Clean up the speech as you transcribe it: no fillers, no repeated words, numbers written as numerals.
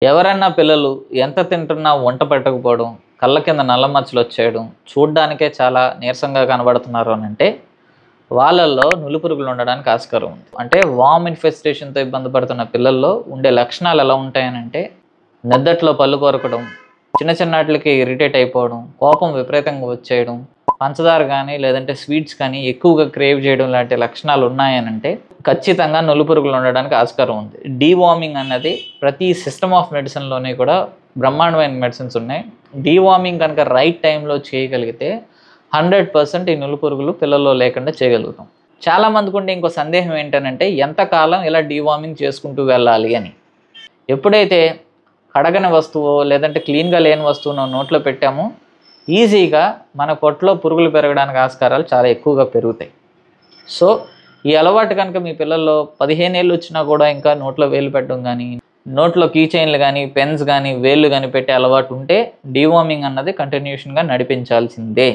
ఎవరన్నా పిల్లలు ఎంత తింటున్నా వంట పెట్టకపోవడం, కళ్ళ కింద నల్ల మచ్చలు వచ్చేయడం, చూడ్డానికే చాలా నీరసంగా కనబడుతున్నారు అనంటే, వాళ్ళల్లో నులిపురుగులు ఉండడానికి ఆస్కారం ఉంది. అంటే వార్మ్ ఇన్ఫెస్టేషన్‌తో ఇబ్బంది పడుతున్న పిల్లల్లో ఉండే లక్షణాలు ఎలా ఉంటాయనంటే, నిద్దట్లో పళ్ళు కొరకడం, చిన్న చిన్నాటిలకి ఇరిటేట్ అయిపోవడం, కోపం విపరీతంగా వచ్చేయడం, పంచదార గానీ, లేదంటే స్వీట్స్ కానీ ఎక్కువగా క్రేవ్ చేయడం లాంటి లక్షణాలు ఉన్నాయనంటే, ఖచ్చితంగా నులిపురుగులు ఉండడానికి ఆస్కారం ఉంది. డీవార్మింగ్ అన్నది ప్రతి సిస్టమ్ ఆఫ్ మెడిసిన్‌లోని కూడా బ్రహ్మాండమైన మెడిసిన్స్ ఉన్నాయి. డీవార్మింగ్ కనుక రైట్ టైంలో చేయగలిగితే 100% ఈ నులిపురుగులు పిల్లల్లో లేకుండా చేయగలుగుతాం. చాలామందికుండే ఇంకో సందేహం ఏంటనంటే, ఎంతకాలం ఇలా డీవార్మింగ్ చేసుకుంటూ వెళ్ళాలి అని. ఎప్పుడైతే కడగని వస్తువో, లేదంటే క్లీన్‌గా లేని వస్తువునో నోట్లో పెట్టామో, ఈజీగా మన పొట్టలో పురుగులు పెరగడానికి ఆస్కారాలు చాలా ఎక్కువగా పెరుగుతాయి. సో, ఈ అలవాటు కనుక మీ పిల్లల్లో 15 ఏళ్ళు వచ్చినా కూడా ఇంకా నోట్లో వేలు పెట్టడం గానీ, నోట్లో కీ చైన్‌లు గానీ, పెన్స్ గానీ, వేళ్ళు గానీ పెట్టే అలవాటు ఉంటే డీవార్మింగ్ అన్నది కంటిన్యూషన్‌గా నడిపించాల్సిందే.